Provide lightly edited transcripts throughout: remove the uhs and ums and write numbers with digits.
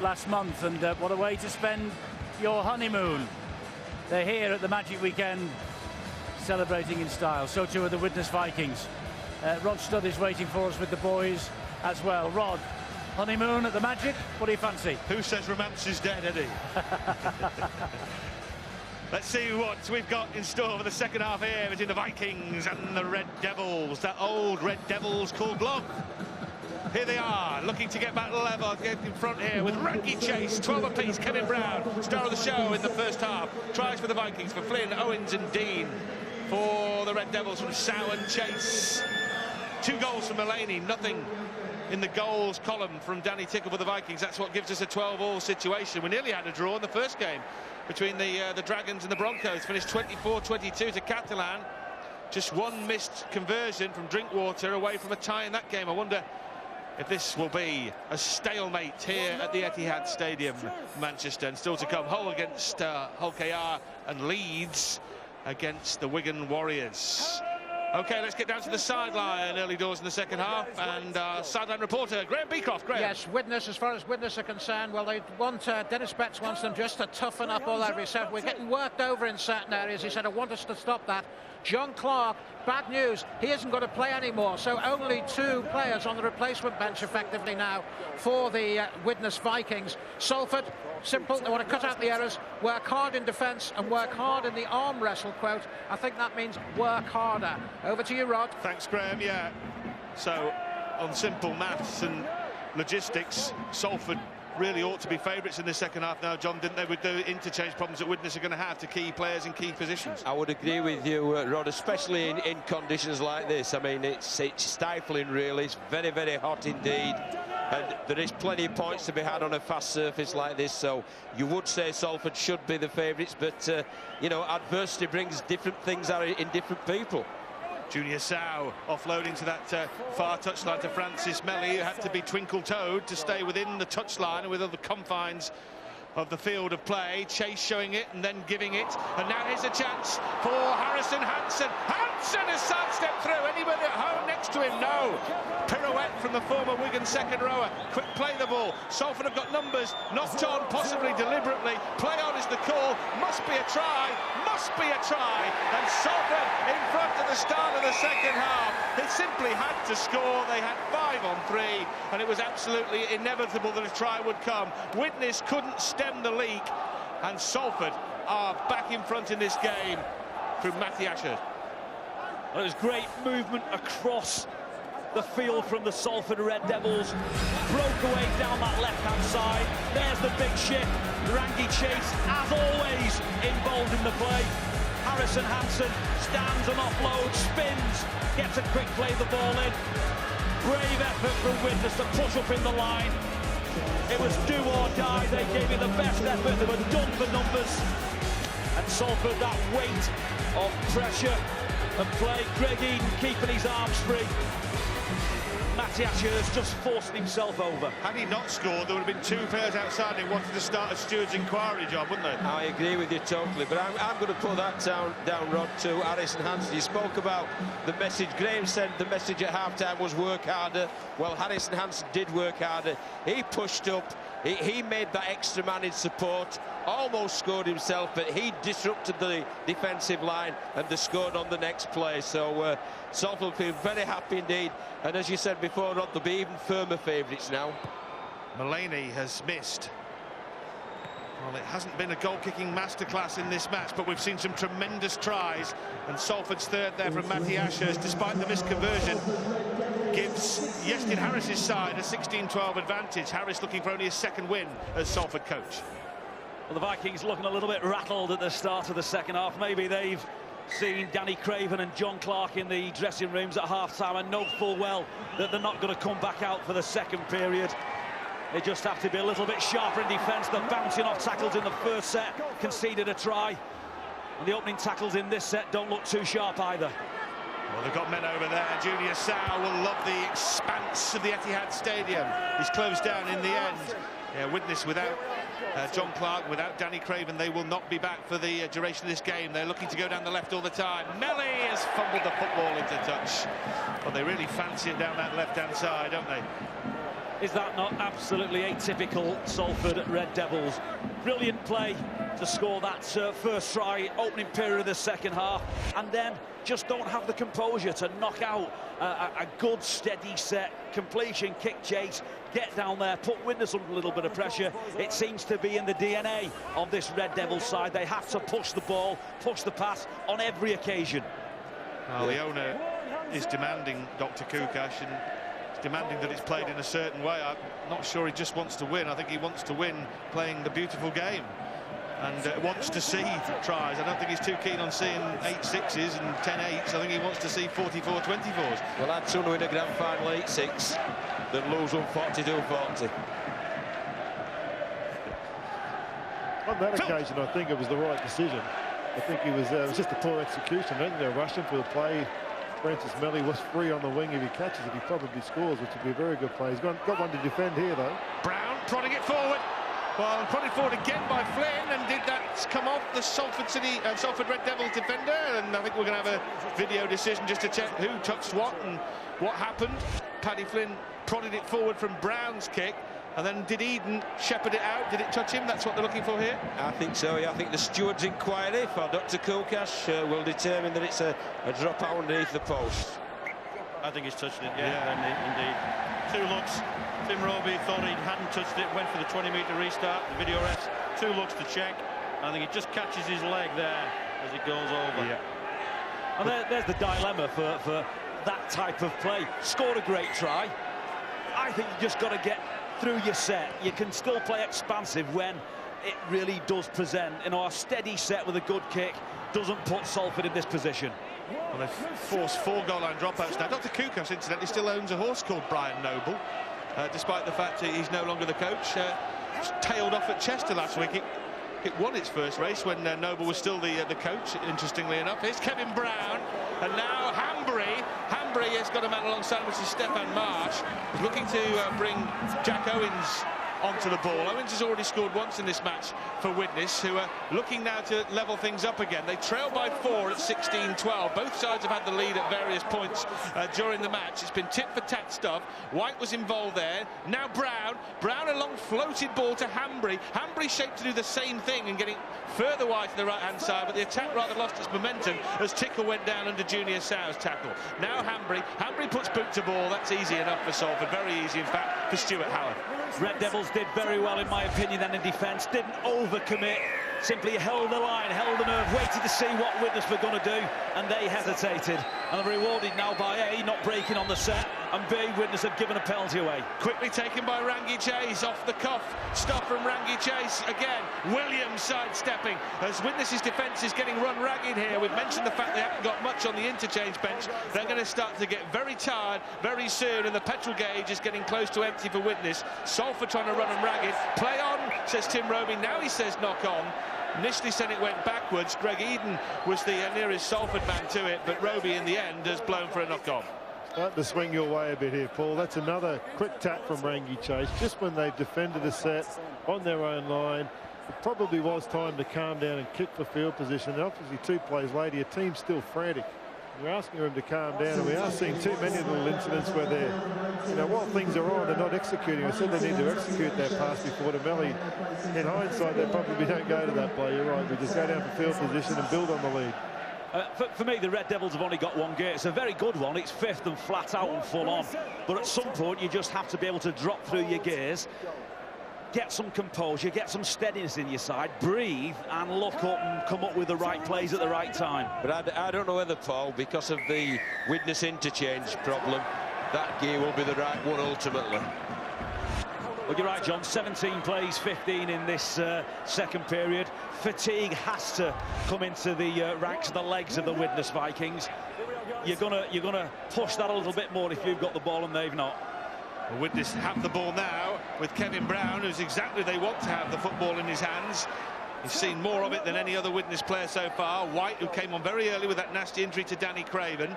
Last month, and what a way to spend your honeymoon. They're here at the Magic Weekend celebrating in style. So too are the Widnes Vikings. Rod Studd is waiting for us with the boys as well. Rod, honeymoon at the Magic, what do you fancy? Who says romance is dead, Eddie? Let's see what we've got in store for the second half here between the Vikings and the Red Devils. That old Red Devils called Glove. Here they are, looking to get back level, get in front here with Ranky Chase, 12 apiece. Kevin Brown, star of the show in the first half. Tries for the Vikings, for Flynn, Owens and Dean. For the Red Devils from Sow and Chase. 2 goals from Mulaney, nothing in the goals column from Danny Tickle for the Vikings. That's what gives us a 12-all situation. We nearly had a draw in the first game between the Dragons and the Broncos. Finished 24-22 to Catalan. Just one missed conversion from Drinkwater away from a tie in that game. I wonder if this will be a stalemate here at the Etihad Stadium, Manchester. And still to come, Hull against Hull KR and Leeds against the Wigan Warriors. OK, let's get down to the sideline, early doors in the second half, and sideline reporter Graham Beecroft. Graham. Yes, Widnes, as far as Widnes are concerned, well, they want, Dennis Betts wants them just to toughen up all over. He said, we're getting worked over in certain areas. He said, I want us to stop that. John Clark, bad news, he isn't going to play anymore, so only 2 players on the replacement bench effectively now for the Widnes Vikings. Salford, simple, they want to cut out the errors, work hard in defence and work hard in the arm wrestle, quote. I think that means work harder. Over to you, Rod. Thanks, Graham. Yeah, so on simple maths and logistics, Salford really ought to be favourites in the second half now, John, didn't they, with the interchange problems that Widnes are going to have to key players in key positions? I would agree with you, Rod, especially in conditions like this. I mean, it's stifling, really. It's very, very hot indeed. And there is plenty of points to be had on a fast surface like this, so you would say Salford should be the favourites, but, you know, adversity brings different things out in different people. Junior Sow offloading to that far touchline to Francis Melly, who had to be twinkle-toed to stay within the touchline and within the confines of the field of play. Chase showing it and then giving it, and now here's a chance for Harrison Hansen. Hansen has sidestepped through. Anybody at home next to him? No. Pirouette from the former Wigan second rower. Quick play the ball. Salford have got numbers. Knocked on, possibly deliberately. Play on is the call. Must be a try. Must be a try. And Salford in front at the start of the second half. They simply had to score. They had 5 on 3, and it was absolutely inevitable that a try would come. Widnes couldn't stem the leak, and Salford are back in front in this game through Matty Ashford. Well, it was great movement across the field from the Salford Red Devils. Broke away down that left-hand side. There's the big shift. Ranky Chase, as always, involved in the play. Harrison Hansen stands and offloads, spins, gets a quick play the ball in. Brave effort from Widnes to push up in the line. It was do or die. They gave it the best effort. They were done for numbers. And Salford, that weight of pressure and play. Greg Eden keeping his arms free. Matty Ashurst just forcing himself over. Had he not scored, there would have been 2 players outside who wanted to start a steward's inquiry job, wouldn't they? I agree with you totally, but I'm going to put that down, Rod, to Harrison Hansen. You spoke about the message. Graham said the message at half-time was work harder. Well, Harrison Hansen did work harder. He pushed up. He made that extra man in support, almost scored himself, but he disrupted the defensive line and they scored on the next play. So Salford feel very happy indeed, and as you said before, Rod, they'll be even firmer favourites now. Mulaney has missed. Well, it hasn't been a goal-kicking masterclass in this match, but we've seen some tremendous tries, and Salford's third there from Matty Ashurst, despite the missed conversion, gives Iestyn Harris's side a 16-12 advantage. Harris looking for only his 2nd win as Salford coach. Well, the Vikings looking a little bit rattled at the start of the second half. Maybe they've seen Danny Craven and John Clark in the dressing rooms at half-time and know full well that they're not going to come back out for the second period. They just have to be a little bit sharper in defence. They're bouncing off tackles in the first set, conceded a try. And the opening tackles in this set don't look too sharp either. Well, they've got men over there. Junior Sow will love the expanse of the Etihad Stadium. He's closed down in the end. Yeah, Widnes without John Clark, without Danny Craven, they will not be back for the duration of this game. They're looking to go down the left all the time. Melly has fumbled the football into touch. Well, they really fancy it down that left-hand side, don't they? Is that not absolutely atypical Salford Red Devils? Brilliant play to score that first try, opening period of the second half, and then just don't have the composure to knock out a good, steady set, completion, kick chase, get down there, put Widnes under a little bit of pressure. It seems to be in the DNA of this Red Devils side. They have to push the ball, push the pass on every occasion. Well, the owner is demanding Dr. Kukash, and demanding that it's played in a certain way. I'm not sure he just wants to win. I think he wants to win playing the beautiful game, and wants to see tries. I don't think he's too keen on seeing 8-6s and 10-8s. I think he wants to see 44-24s. Well, I'd sooner win a grand final 8-6 than lose one 42-40. On that occasion, I think it was the right decision. I think it was just a poor execution. I don't think they rushed him for the play. Francis Melly was free on the wing. If he catches it, he probably scores, which would be a very good play. He's got one to defend here, though. Brown prodding it forward. Well, prodded forward again by Flynn, and did that come off the Salford Red Devils defender? And I think we're going to have a video decision just to check who touched what and what happened. Paddy Flynn prodded it forward from Brown's kick, and then did Eden shepherd it out? Did it touch him? That's what they're looking for here. I think so, yeah. I think the steward's inquiry for Dr. Kukash will determine that it's a drop out underneath the post. I think he's touched it, yeah. Indeed. 2 looks. Tim Roby thought he hadn't touched it, went for the 20-metre restart. The video refs, 2 looks to check. I think he just catches his leg there as it goes over. Yeah. And there's the dilemma for that type of play. Scored a great try. I think you just got to get through your set. You can still play expansive when it really does present. You know, a steady set with a good kick doesn't put Salford in this position. Well, they've forced 4 goal-line dropouts now. Dr. Kukash, incidentally, still owns a horse called Brian Noble, despite the fact that he's no longer the coach. Tailed off at Chester last week. It won its first race when Noble was still the coach, interestingly enough. Here's Kevin Brown, and now Hambry. Hambry has got a man alongside him, which is Stefan Marsh. He's looking to bring Jack Owens onto the ball. Owens has already scored once in this match for Widnes, who are looking now to level things up again. They trail by 4 at 16-12. Both sides have had the lead at various points during the match. It's been tit-for-tat stuff. White was involved there. Now Brown. Brown, a long floated ball to Hambry. Hambry shaped to do the same thing and getting further wide to the right-hand side, but the attack rather lost its momentum as Tickle went down under Junior Sow's tackle. Now Hambry. Hambry puts boot to ball. That's easy enough for Salford. Very easy, in fact, for Stuart Howard. Red Devils did very well, in my opinion, then in defence. Didn't overcommit, simply held the line, held the nerve, waited to see what Widnes were going to do, and they hesitated. And they're rewarded now by A, not breaking on the set, and B, Widnes have given a penalty away. Quickly taken by Rangi Chase, off the cuff. Stop from Rangi Chase again. Williams sidestepping as Widnes' defence is getting run ragged here. We've mentioned the fact they haven't got much on the interchange bench. They're going to start to get very tired very soon, and the petrol gauge is getting close to empty for Widnes. Salford trying to run them ragged. Play on, says Tim Roby. Now he says knock on. Initially said it went backwards. Greg Eden was the nearest Salford man to it, but Roby in the end has blown for a knock on. Starting to swing your way a bit here, Paul. That's another quick tap from Rangi Chase, just when they've defended a set on their own line. It probably was time to calm down and kick for field position. And obviously 2 plays later, your team's still frantic. We're asking them to calm down, and we are seeing too many little incidents where they're, you know, while things are on, they're not executing. I said they need to execute that pass before to Melly. In hindsight, they probably don't go to that play. You're right. We just go down for field position and build on the lead. For me, the Red Devils have only got 1 gear. It's a very good one. It's 5th and flat out and full on. But at some point, you just have to be able to drop through your gears, get some composure, get some steadiness in your side, breathe, and look up and come up with the right plays at the right time. But I don't know whether, Paul, because of the Widnes interchange problem, that gear will be the right one ultimately. Well, you're right, John. 17 plays, 15 in this second period. Fatigue has to come into the ranks of the legs of the Widnes Vikings. You're gonna push that a little bit more if you've got the ball and they've not. Well, Widnes have the ball now with Kevin Brown, who's exactly they want to have the football in his hands. He's seen more of it than any other Widnes player so far. White, who came on very early with that nasty injury to Danny Craven.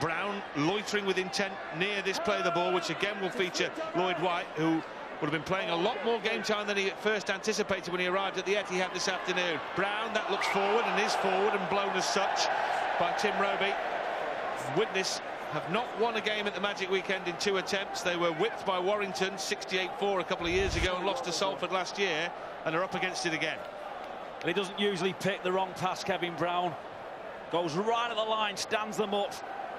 Brown loitering with intent near this play of the ball, which again will feature Lloyd White, who would have been playing a lot more game time than he at first anticipated when he arrived at the Etihad this afternoon. Brown, that looks forward and is forward and blown as such by Tim Roby. Widnes have not won a game at the Magic Weekend in 2 attempts. They were whipped by Warrington 68-4 a couple of years ago and lost to Salford last year, and are up against it again. And he doesn't usually pick the wrong pass, Kevin Brown. Goes right at the line, stands them up.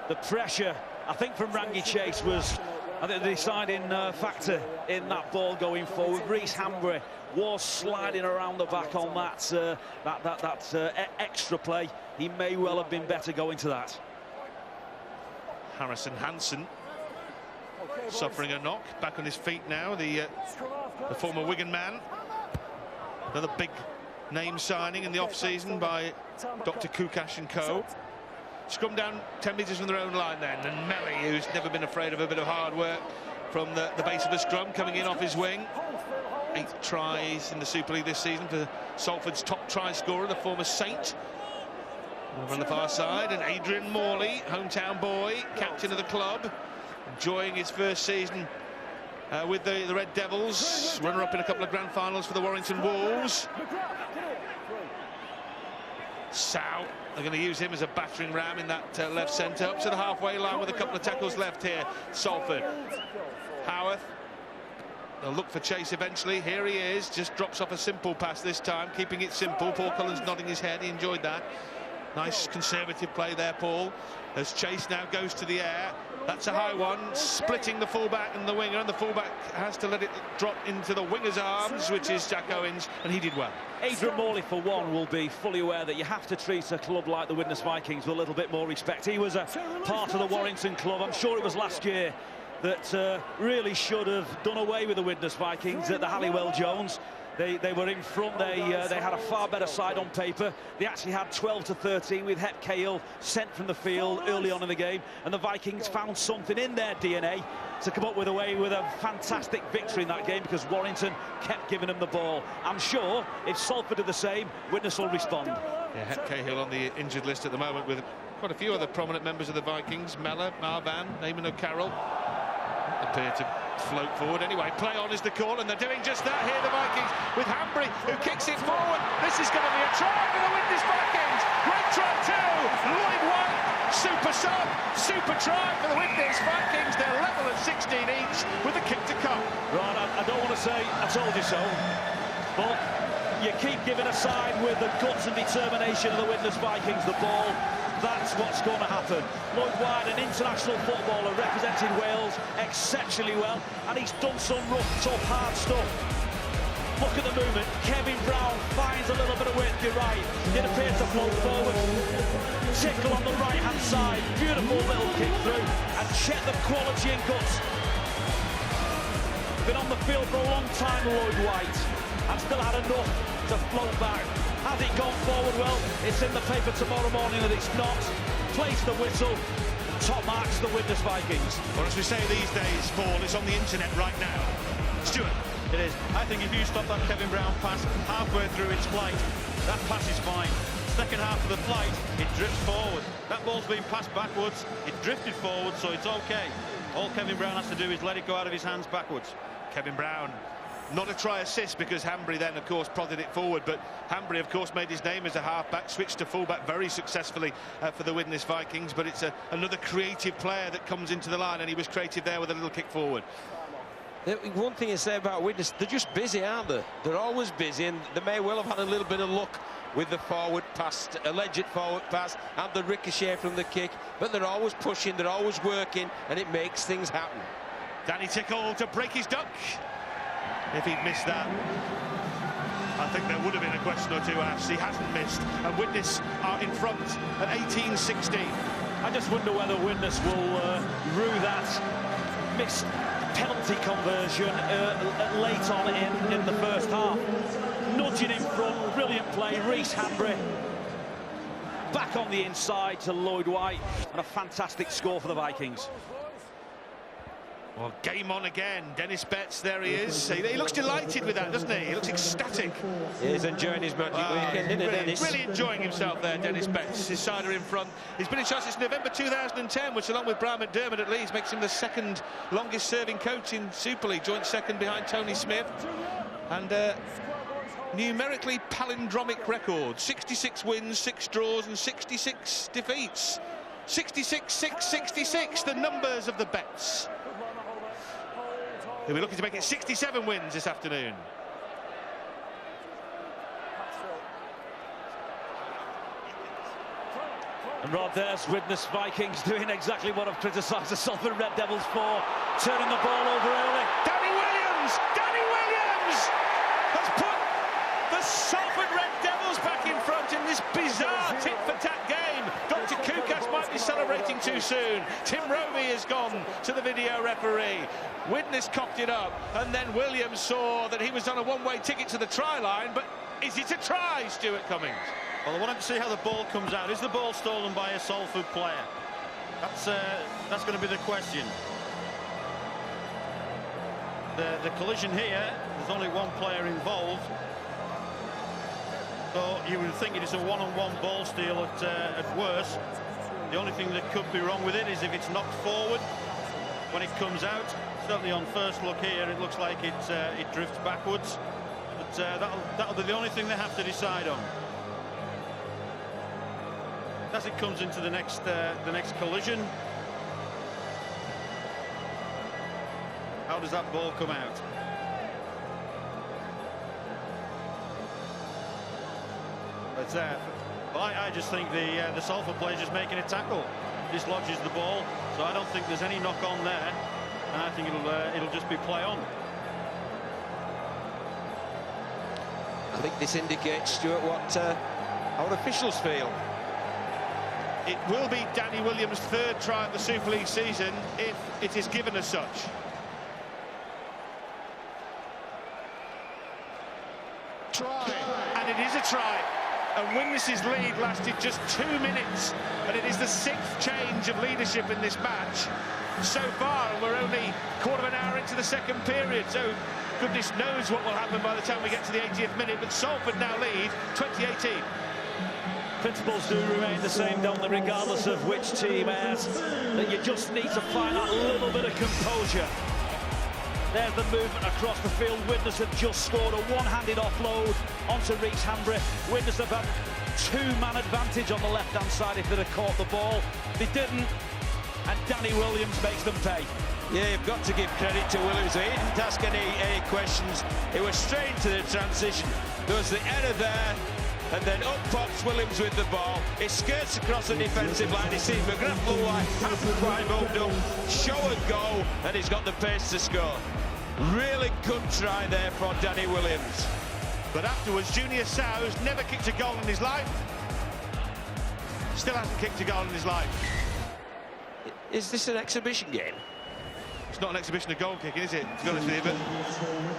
The pressure, I think, from Rangi Chase was, I think, the deciding factor in that ball going forward. Reece Hambry was sliding around the back on that extra play. He may well have been better going to that. Harrison Hansen suffering a knock, back on his feet now, the former Wigan man. Another big name signing in the off-season by Dr. Kukash and co. Scrum down 10 metres from their own line then, and Melly, who's never been afraid of a bit of hard work from the base of the scrum, coming in off his wing. 8 tries in the Super League this season for Salford's top try scorer, the former Saint. Over on the far side, and Adrian Morley, hometown boy, captain of the club, enjoying his first season with the Red Devils, runner-up in a couple of grand finals for the Warrington Wolves. Sow, they're going to use him as a battering ram in that left centre, up to the halfway line with a couple of tackles left here. Salford. Howarth, they'll look for Chase eventually. Here he is, just drops off a simple pass this time, keeping it simple. Paul Cullen's nodding his head, he enjoyed that. Nice conservative play there, Paul, as Chase now goes to the air. That's a high one, splitting the fullback and the winger, and the fullback has to let it drop into the winger's arms, which is Jack Owens, and he did well. Adrian Morley, for one, will be fully aware that you have to treat a club like the Widnes Vikings with a little bit more respect. He was a part of the Warrington club. I'm sure it was last year that really should have done away with the Widnes Vikings at the Halliwell Jones. They were in front. They had a far better side on paper. They actually had 12-13 with Hep Cahill sent from the field early on in the game, and the Vikings found something in their DNA to come up with a fantastic victory in that game, because Warrington kept giving them the ball. I'm sure if Salford do the same, Widnes will respond. Yeah, Hep Cahill on the injured list at the moment, with quite a few other prominent members of the Vikings. Mellor, Marvan, Naaman O'Carroll appear to float forward. Anyway, play on is the call, and they're doing just that here, the Vikings, with Hambry, who kicks it forward. This is going to be a try for the Widnes Vikings. Great try too. Lloyd White, super sub, super try for the Widnes Vikings. They're level at 16 each with a kick to come. Right, I don't want to say I told you so, but you keep giving a side with the guts and determination of the Widnes Vikings the ball. That's what's going to happen. Lloyd White, an international footballer, represented Wales exceptionally well, and he's done some rough, tough, hard stuff. Look at the movement. Kevin Brown finds a little bit of width. You're right. It appears to float forward. Tickle on the right-hand side. Beautiful little kick through, and check the quality and guts. Been on the field for a long time, Lloyd White, and still had enough to float back. Has it gone forward? Well, it's in the paper tomorrow morning that it's not. Plays the whistle, and top marks the Widnes Vikings. Or as we say these days, Paul, it's on the internet right now. Stuart. It is. I think if you stop that Kevin Brown pass halfway through its flight, that pass is fine. Second half of the flight, it drifts forward. That ball's been passed backwards, it drifted forward, so it's okay. All Kevin Brown has to do is let it go out of his hands backwards. Kevin Brown, not a try assist, because Hambry then, of course, prodded it forward. But Hambry, of course, made his name as a half-back, switched to full-back very successfully for the Widnes Vikings. But it's another creative player that comes into the line, and he was creative there with a little kick forward. One thing to say about Widnes, they're just busy, aren't they? They're always busy, and they may well have had a little bit of luck with the forward pass, alleged forward pass, and the ricochet from the kick. But they're always pushing, they're always working, and it makes things happen. Danny Tickle to break his duck. If he'd missed that, I think there would have been a question or two asked. He hasn't missed, and Widnes are in front at 18-16. I just wonder whether Widnes will rue that missed penalty conversion late on in the first half. Nudging in front, brilliant play. Reece Hambry back on the inside to Lloyd White, and a fantastic score for the Vikings. Well, game on again. Dennis Betts, there he is. He looks delighted with that, doesn't he? He looks ecstatic. He's enjoying his magic weekend, isn't he, Dennis? Really enjoying himself there, Dennis Betts. His side are in front. He's been in charge since November 2010, which, along with Brian McDermott at Leeds, makes him the second longest serving coach in Super League, joint second behind Tony Smith. And numerically palindromic record: 66 wins, 6 draws and 66 defeats. 66-6, the numbers of the bets. We're looking to make it 67 wins this afternoon. And Rod, there's Widnes Vikings doing exactly what I've criticised the Salford Red Devils for, turning the ball over early. Danny Williams has put the Salford Red Devils back in front in this bizarre tit-for-tat game. Dr. Kukas might be celebrating too soon. Tim Roby has gone to the video referee. Widnes cocked it up, and then Williams saw that he was on a one-way ticket to the try line, but is it a try, Stuart Cummings? Well, I want to see how the ball comes out. Is the ball stolen by a Salford player? That's going to be the question. The collision here, there's only one player involved. So you would think it is a one-on-one ball steal at worst. The only thing that could be wrong with it is if it's knocked forward when it comes out. Certainly on first look here, it looks like it drifts backwards. But that'll be the only thing they have to decide on. As it comes into the next collision, how does that ball come out? But I just think the Salford player just making a tackle dislodges the ball, so I don't think there's any knock on there, and I think it'll just be play on. I think this indicates, Stuart, what our officials feel. It will be Danny Williams' third try of the Super League season if it is given as such. Try, and it is a try. And Widnes' lead lasted just 2 minutes, and it is the 6th change of leadership in this match so far, and we're only quarter of an hour into the second period, so goodness knows what will happen by the time we get to the 80th minute. But Salford now lead 20-18. Principles do remain the same, don't they, regardless of which team has, that you just need to find that little bit of composure. There's the movement across the field. Widnes have just scored a one-handed offload onto Reece Hambry. Widnes have had two-man advantage on the left-hand side if they'd have caught the ball. They didn't, and Danny Williams makes them pay. Yeah, you've got to give credit to Williams. He didn't ask any questions. It was straight to the transition. There was the error there, and then up pops Williams with the ball. He skirts across the defensive line. He sees McGrath look like hasn't quite moved up. Show and go, and he's got the pace to score. Really good try there for Danny Williams. But afterwards, Junior Sow's never kicked a goal in his life. Still hasn't kicked a goal in his life. Is this an exhibition game? It's not an exhibition of goal kicking, is it? To be honest with you,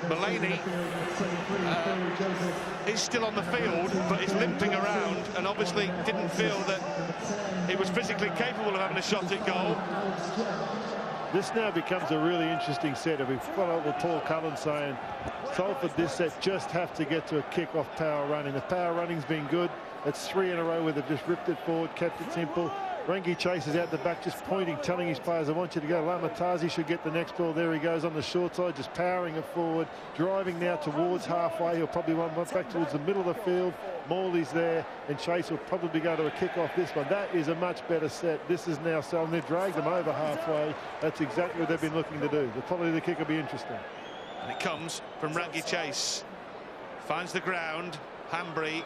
but Mulaney is still on the field, but is limping around, and obviously didn't feel that he was physically capable of having a shot at goal. This now becomes a really interesting set. We've followed up with Paul Cullen saying Salford this set just have to get to a kick-off power running. The power running's been good. It's 3 in a row where they've just ripped it forward, kept it simple. Rangi Chase is out the back, just pointing, telling his players, I want you to go. Lamatazi should get the next ball. There he goes on the short side, just powering it forward, driving now towards halfway. He'll probably run back towards the middle of the field. Morley's there, and Chase will probably go to a kick off this one. That is a much better set. This is now selling. They've dragged them over halfway. That's exactly what they've been looking to do. The quality of the kick will be interesting. And it comes from Rangi Chase. Finds the ground. Hambry.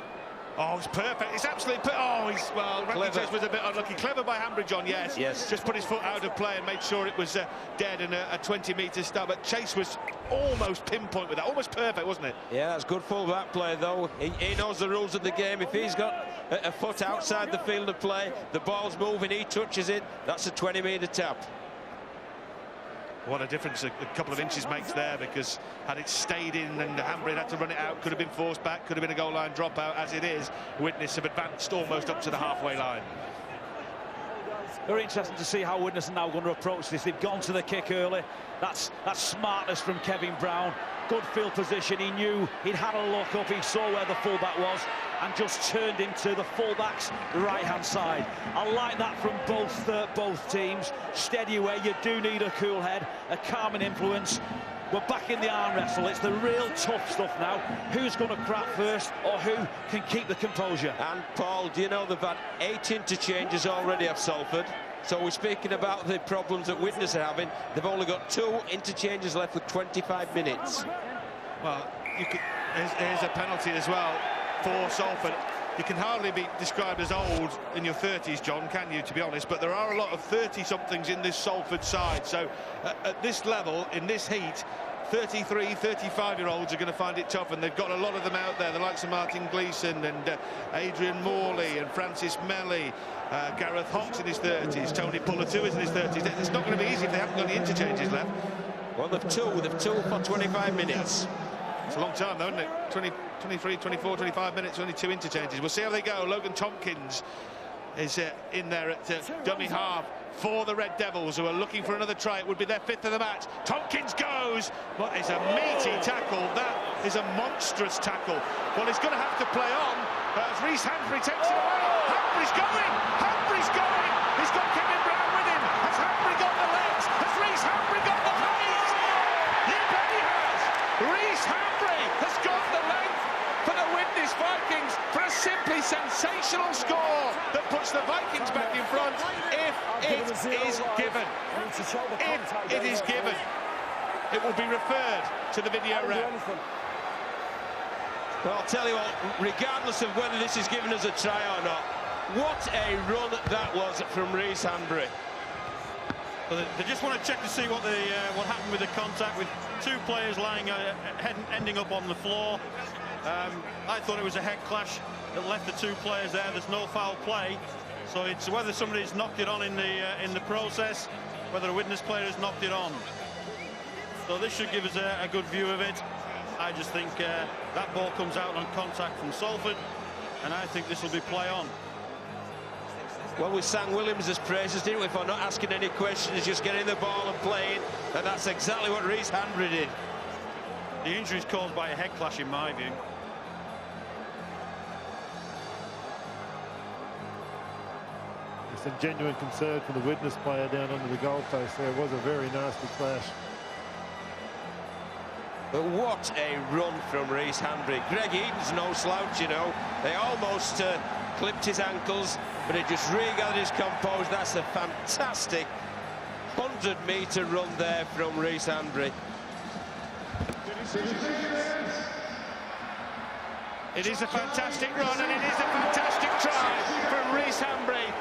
Oh, it's perfect. It's absolutely perfect. Oh, Rangi Chase was a bit unlucky. Clever by Hambry, John, yes. Just put his foot out of play and made sure it was dead and a 20-metre start. But Chase was almost pinpoint with that. Almost perfect, wasn't it? Yeah, that's good full-back play, though. He knows the rules of the game. If he's got a foot outside the field of play, the ball's moving, he touches it, that's a 20-metre tap. What a difference a couple of inches makes there, because had it stayed in and Hambry had to run it out, could have been forced back, could have been a goal line dropout. As it is, Widnes have advanced almost up to the halfway line. Very interesting to see how Widnes are now going to approach this. They've gone to the kick early. That's smartness from Kevin Brown. Good field position. He knew he'd had a look up. He saw where the fullback was and just turned into the fullback's right-hand side. I like that from both teams. Steady away. You do need a cool head, a calming influence. We're back in the arm wrestle. It's the real tough stuff now. Who's going to crack first, or who can keep the composure? And Paul, do you know they've had 8 interchanges already at Salford? So we're speaking about the problems that Widnes are having. They've only got 2 interchanges left with 25 minutes. Well, here's a penalty as well for Salford. You can hardly be described as old in your 30s, John, can you, to be honest? But there are a lot of 30-somethings in this Salford side. So at this level, in this heat, 33, 35-year-olds are going to find it tough, and they've got a lot of them out there, the likes of Martin Gleeson and Adrian Morley and Francis Melly, Gareth Hawks in his 30s, Tony Puller too is in his 30s. It's not going to be easy if they haven't got any interchanges left. Well, they've two for 25 minutes. It's a long time, though, isn't it? 23, 24, 25 minutes, only 2 interchanges. We'll see how they go. Logan Tompkins is in there at dummy half for the Red Devils, who are looking for another try. It would be their 5th of the match. Tompkins goes. What is a meaty tackle. That is a monstrous tackle. Well, he's going to have to play on as Rhys Humphrey takes it away. Humphrey's going. Humphrey's going. He's got Kevin Brown with him. Has Humphrey got the legs? Has Rhys Humphrey got the legs? You bet he has. Rhys Humphrey has got the length for the Widnes Vikings for a simply sensational score that puts the Vikings back in front if it is given. If it is given, it will be referred to the video ref. Well, I'll tell you what, regardless of whether this is given as a try or not, what a run that was from Rhys Humphrey. Well, they just want to check to see what happened with the contact, with 2 players ending up on the floor. I thought it was a head clash that left the 2 players there. There's no foul play, so it's whether somebody's knocked it on in the process, whether a Widnes player has knocked it on. So this should give us a good view of it. I just think that ball comes out on contact from Salford, and I think this will be play on. Well, we sang Williams' praises, didn't we, for not asking any questions, just getting the ball and playing, and that's exactly what Rhys Humphrey did. The injury is caused by a head clash, in my view. There's some genuine concern for the Widnes player down under the goalpost there. It was a very nasty clash. But what a run from Rhys Humphrey. Greg Eden's no slouch, you know. They almost clipped his ankles, but he just regathered his composure. That's a fantastic 100-metre run there from Rhys Humphrey. It is a fantastic run, and it is a fantastic try from Rhys Humphrey.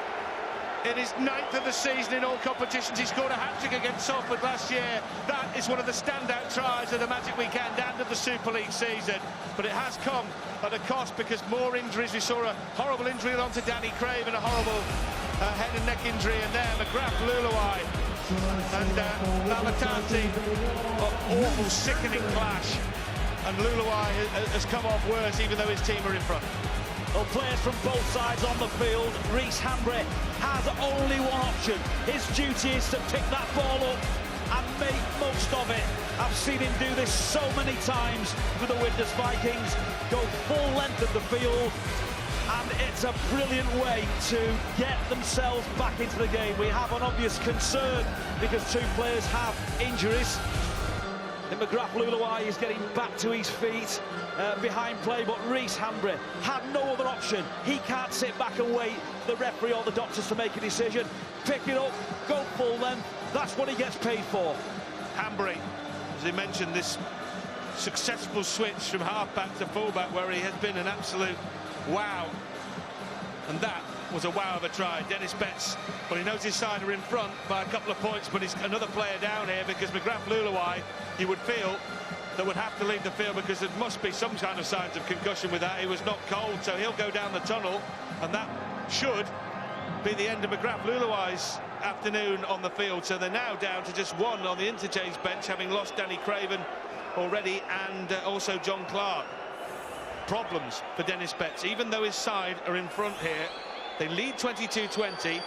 In his 9th of the season in all competitions, he scored a hat-trick against Salford last year. That is one of the standout tries of the Magic Weekend and of the Super League season. But it has come at a cost, because more injuries. We saw a horrible injury onto Danny Craven, a horrible head and neck injury, and there McGrath, Luluai and Lalatati. Awful, sickening clash. And Luluai has come off worse, even though his team are in front. Well, players from both sides on the field. Rhys Humphrey has only one option. His duty is to pick that ball up and make most of it. I've seen him do this so many times for the Widnes Vikings. Go full length of the field, and it's a brilliant way to get themselves back into the game. We have an obvious concern because 2 players have injuries. And McGrath Luluai is getting back to his feet behind play, but Rhys Humphrey had no other option. He can't sit back and wait for the referee or the doctors to make a decision. Pick it up, go full length. That's what he gets paid for. Humphrey, as he mentioned, this successful switch from half-back to full-back, where he has been an absolute wow. And that was a wow of a try. Dennis Betts, well, he knows his side are in front by a couple of points, but he's another player down here, because McGrath Luluai, you would feel, that would have to leave the field, because there must be some kind of signs of concussion with that. He was not cold, so he'll go down the tunnel, and that should be the end of McGrath Luluai's afternoon on the field. So they're now down to just 1 on the interchange bench, having lost Danny Craven already, and also John Clark. Problems for Dennis Betts, even though his side are in front here. They lead 22-20.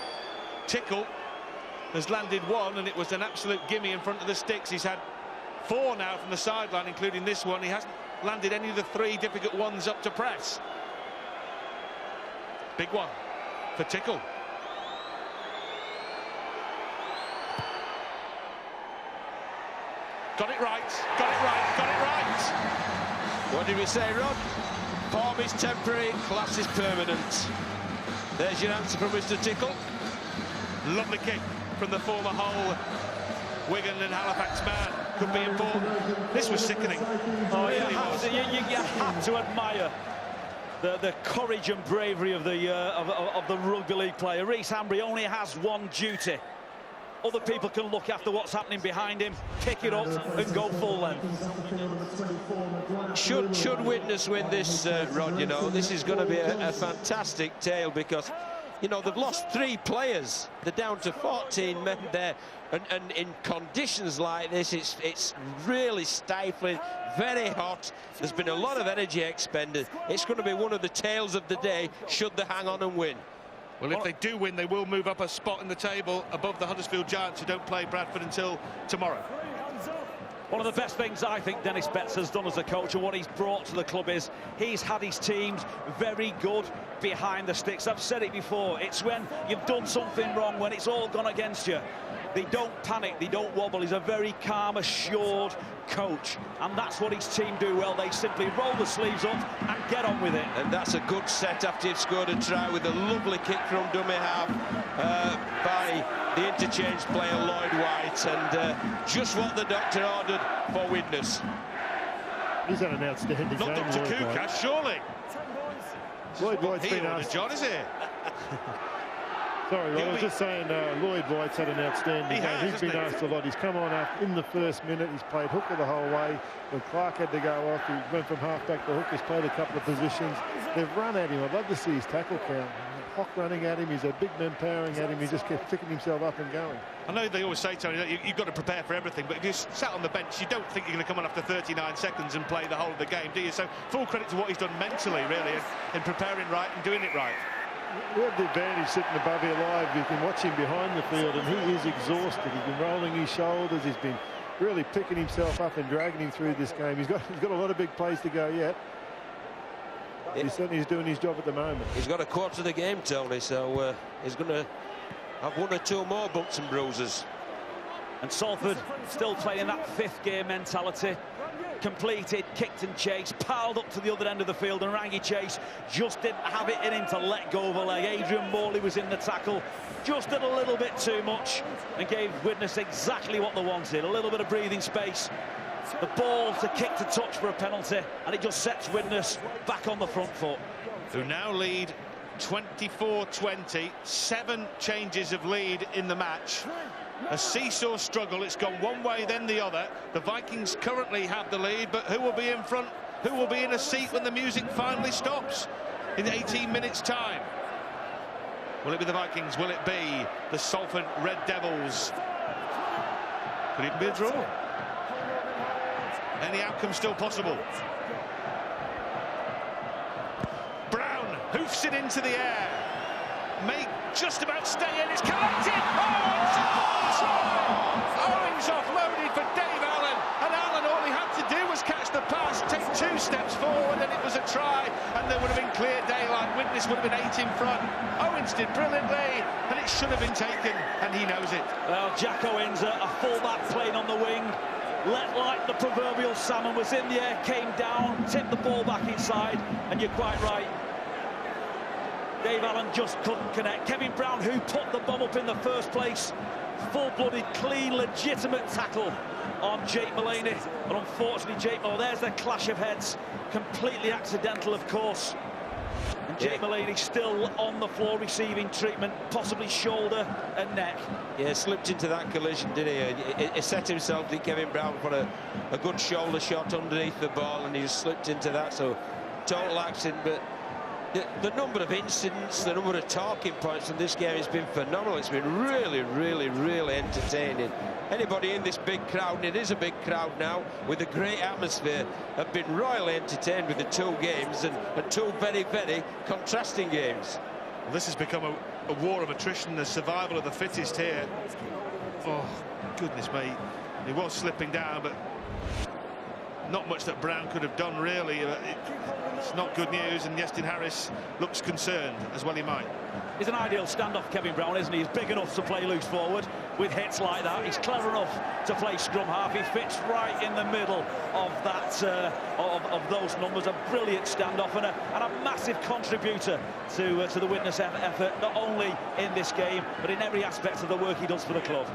Tickle has landed 1, and it was an absolute gimme in front of the sticks. He's had 4 now from the sideline, including this one. He hasn't landed any of the 3 difficult ones up to press. Big one for Tickle. Got it right, got it right, got it right. What did we say, Rod? Form is temporary, class is permanent. There's your answer from Mr. Tickle. Lovely kick from the former Hull, Wigan and Halifax man. Could be important. This was sickening. Oh, really you have to admire the courage and bravery of the rugby league player. Rhys Hambry only has one duty. Other people can look after what's happening behind him, pick it up and go full length. Should Widnes win this, Rod, you know, this is going to be a fantastic tale because, you know, they've lost 3 players. They're down to 14 men there. And in conditions like this, it's really stifling, very hot. There's been a lot of energy expended. It's going to be one of the tales of the day, should they hang on and win. Well, if they do win, they will move up a spot in the table above the Huddersfield Giants, who don't play Bradford until tomorrow. One of the best things I think Dennis Betts has done as a coach and what he's brought to the club is he's had his teams very good behind the sticks. I've said it before, it's when you've done something wrong, when it's all gone against you. They don't panic, they don't wobble. He's a very calm, assured coach, and that's what his team do well. They simply roll the sleeves up and get on with it. And that's a good set after you've scored a try with a lovely kick from dummy half by the interchange player Lloyd White, and just what the doctor ordered for Widnes. He's had an outstanding game. Not Dr. Kukas, surely. Lloyd White's been asked. John, is here. Sorry, I was just saying Lloyd White's had an outstanding game. He's been asked a lot. He's come on up in the first minute. He's played hooker the whole way. When Clark had to go off, he went from half-back to hook. He's played a couple of positions. They've run at him. I'd love to see his tackle count. Hock running at him. He's a big man powering at him. He just kept picking himself up and going. I know they always say, Tony, that you've got to prepare for everything, but if you sat on the bench, you don't think you're going to come on after 39 seconds and play the whole of the game, do you? So full credit to what he's done mentally, really, in preparing right and doing it right. We have the advantage sitting above here live. You can watch him behind the field, and he is exhausted. He's been rolling his shoulders. He's been really picking himself up and dragging him through this game. He's got a lot of big plays to go yet. He's doing his job at the moment. He's got a quarter of the game, Tony, so he's going to have 1 or 2 more bumps and bruises. And Salford still playing that 5th game mentality. Completed, kicked and chased, piled up to the other end of the field, and Rangi Chase just didn't have it in him to let go of a leg. Adrian Morley was in the tackle, just did a little bit too much and gave Widnes exactly what they wanted, a little bit of breathing space. The ball to kick to touch for a penalty, and it just sets Widnes back on the front foot. Who now lead 24-20, 7 changes of lead in the match. A seesaw struggle. It's gone one way then the other. The Vikings currently have the lead, but who will be in front? Who will be in a seat when the music finally stops in 18 minutes time? Will it be the Vikings? Will it be the Salford Red Devils? Could it be a draw? Any outcome still possible? Brown hoofs it into the air. May just about stay in. It's collected. Owens offloaded for Dave Allen, and Allen, all he had to do was catch the pass, take 2 steps forward, and it was a try, and there would have been clear daylight. Widnes would have been 8 in front. Owens did brilliantly, and it should have been taken, and he knows it. Well, Jack Owens, a fullback playing on the wing, let like the proverbial salmon, was in the air, came down, tipped the ball back inside, and you're quite right. Dave Allen just couldn't connect. Kevin Brown, who put the bomb up in the first place, full-blooded, clean, legitimate tackle on Jake Mullaney. But unfortunately, there's the clash of heads. Completely accidental, of course. And Jake Mullaney still on the floor receiving treatment, possibly shoulder and neck. Yeah, slipped into that collision, didn't he? He set himself, did Kevin Brown, for a good shoulder shot underneath the ball, and he slipped into that, so total accident. But the number of incidents, the number of talking points in this game has been phenomenal. It's been really, really, really entertaining. Anybody in this big crowd, and it is a big crowd now, with a great atmosphere, have been royally entertained with the 2 games, and 2 very, very contrasting games. Well, this has become a war of attrition, the survival of the fittest here. Oh, goodness me. He was slipping down, but not much that Brown could have done, really. It's not good news, and Iestyn Harris looks concerned, as well he might. He's an ideal standoff, Kevin Brown, isn't he? He's big enough to play loose forward with hits like that. He's clever enough to play scrum half. He fits right in the middle of that of those numbers. A brilliant standoff and a massive contributor to the Widnes effort, not only in this game but in every aspect of the work he does for the club.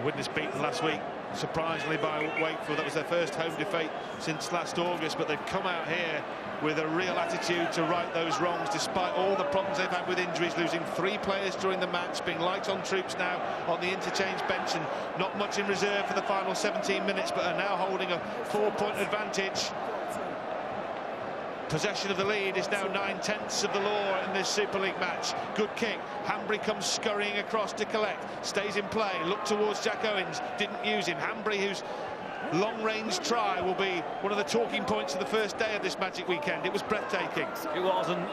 Widnes beaten last week, surprisingly, by Wakefield. That was their first home defeat since last August, but they've come out here with a real attitude to right those wrongs, despite all the problems they've had with injuries, losing 3 players during the match, being light on troops now on the interchange bench, and not much in reserve for the final 17 minutes, but are now holding a 4-point advantage. Possession of the lead is now 9/10 of the law in this Super League match. Good kick. Hambry comes scurrying across to collect. Stays in play. Look towards Jack Owens. Didn't use him. Hambry, whose long-range try will be one of the talking points of the first day of this Magic weekend. It was breathtaking. It was, and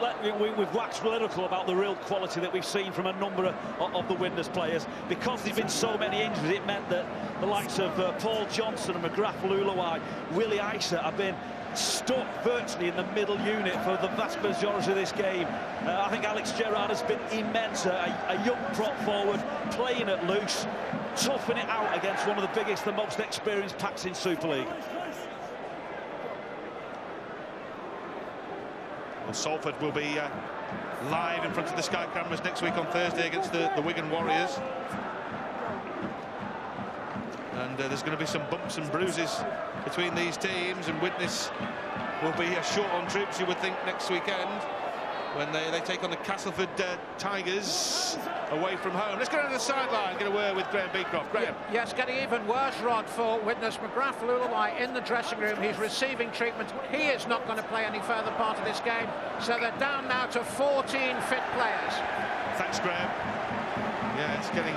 we've waxed lyrical about the real quality that we've seen from a number of the Widnes players. Because there's been so many injuries, it meant that the likes of Paul Johnson and McGrath Lulawai, Willie Isa have been stuck virtually in the middle unit for the vast majority of this game. I think Alex Gerrard has been immense, a young prop forward, playing it loose, toughing it out against one of the biggest, the most experienced packs in Super League. Well, Salford will be live in front of the Sky cameras next week on Thursday against the Wigan Warriors. And there's going to be some bumps and bruises between these teams, and Widnes will be short on troops, you would think, next weekend when they take on the Castleford Tigers away from home. Let's go down to the sideline, get a word with Graham Beecroft. Graham. Yes, getting even worse, Rod, for Widnes. McGrath Lulawai in the dressing room. He's receiving treatment. He is not going to play any further part of this game. So they're down now to 14 fit players. Thanks, Graham. Yeah, it's getting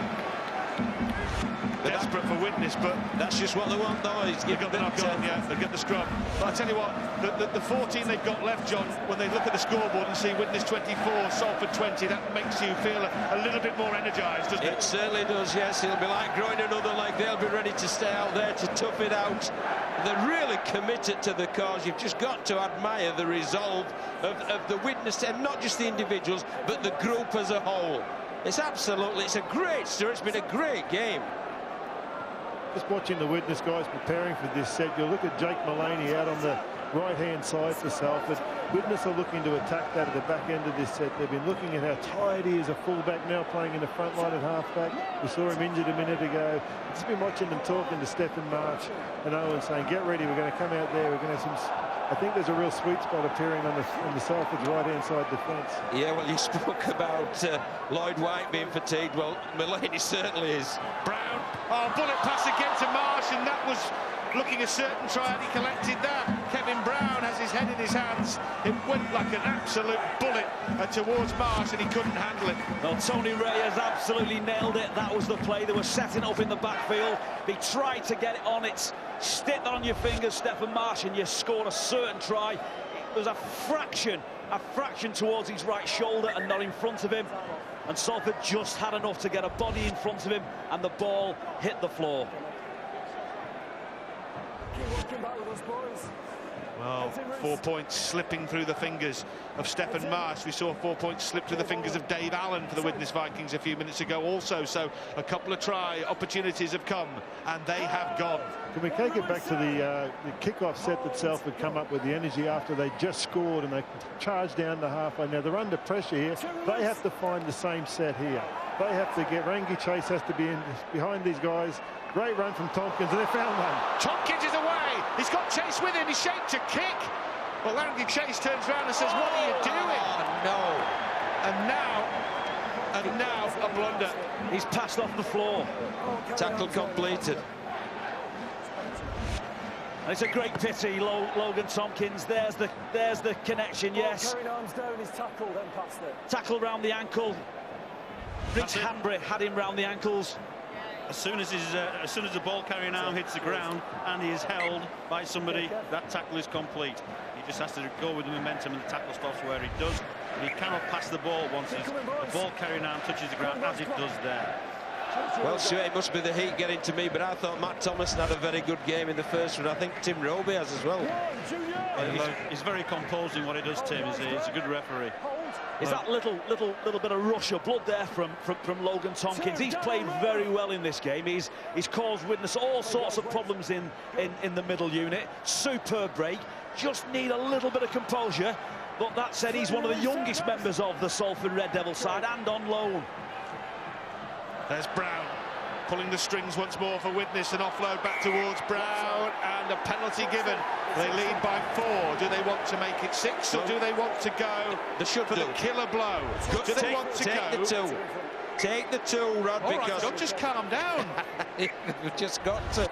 desperate for Widnes, but that's just what they want, though. They've got the knock on, yeah, they've got the scrum. But I tell you what, the 14 they've got left, John, when they look at the scoreboard and see Widnes 24, Salford 20, that makes you feel a little bit more energised, doesn't it? It certainly does, yes. It'll be like growing another leg. They'll be ready to stay out there to tough it out. They're really committed to the cause. You've just got to admire the resolve of the Widnes, and not just the individuals, but the group as a whole. It's a great story. It's been a great game. Just watching the Widnes guys preparing for this set, you'll look at Jake Mullaney out on the right-hand side for Salford. Widnes are looking to attack that at the back end of this set. They've been looking at how tired he is, a fullback, now playing in the front line at halfback. We saw him injured a minute ago. I've just been watching them talking to Stephen March and Owen, saying, get ready, we're going to come out there, we're going to have some... I think there's a real sweet spot appearing on the Salford's right-hand side defence. Yeah, well, you spoke about Lloyd White being fatigued. Well, Mullaney certainly is. Brown, bullet pass again to Marsh, and that was looking a certain try, and he collected that. Kevin Brown has his head in his hands. It went like an absolute bullet towards Marsh, and he couldn't handle it. Well, Tony Reyes absolutely nailed it. That was the play. They were setting up in the backfield. He tried to get it on. It's stick on your fingers, Stephen Marsh, and you scored a certain try. It was a fraction towards his right shoulder and not in front of him. And Salford just had enough to get a body in front of him, and the ball hit the floor. Well, 4 points slipping through the fingers of Stephen Marsh. We saw 4 points slip through the fingers of Dave Allen for the Widnes Vikings a few minutes ago also. So a couple of try opportunities have come, and they have gone. Can we take it back to the kick-off set that Salford come up with, the energy after they just scored and they charged down to halfway. Now they're under pressure here. They have to find the same set here. They have to get... Rangi Chase has to be behind these guys. Great run from Tompkins, and they found one. Tompkins is away. He's got Chase with him. He's shaped to kick. Well, Rangi Chase turns around and says, what are you doing? No. And now a blunder. He's passed off the floor. Tackle completed. And it's a great pity, Logan Tompkins. There's the connection, yes. Carrying arms down, his tackle, then passed it. Tackle round the ankle. Rich Hambry had him round the ankles. As soon as the ball carrying arm hits the ground and he is held by somebody, that tackle is complete. He just has to go with the momentum, and the tackle stops where he does. But he cannot pass the ball once the ball carrying arm touches the ground, as it does there. Well, sure, it must be the heat getting to me, but I thought Matt Thomason had a very good game in the first one. I think Tim Roby has as well. He's very composed in what he does, Tim. He's a good referee. Is that little bit of rush of blood there from Logan Tompkins? He's played very well in this game. He's caused Widnes all sorts of problems in the middle unit. Superb break. Just need a little bit of composure. But that said, he's one of the youngest members of the Salford Red Devil side and on loan. There's Brown pulling the strings once more for Widnes, an offload back towards Brown, and a penalty given. They lead by 4. Do they want to make it 6, or do they want to go for the killer blow? Do they want to go? Take the 2, Rod, All because... right, John, just calm down. We've just got to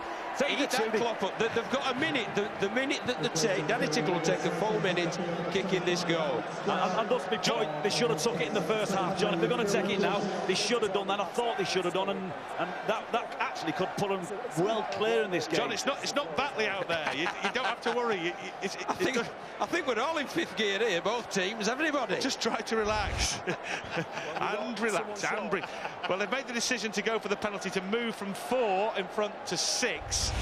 eat that clock up. They've got a minute. The minute that they take, Danny Tickle will take a full minute kicking this goal. And that's my point. They should have took it in the first half, John. If they're going to take it now, they should have done that. I thought they should have done, and that actually could put them well clear in this game. John, it's not Batley out there. You don't have to worry. I think we're all in 5th gear here, both teams, everybody. Just try to relax and relax and breathe. Well, they've made the decision to go for the penalty, to move from 4 in front to 6.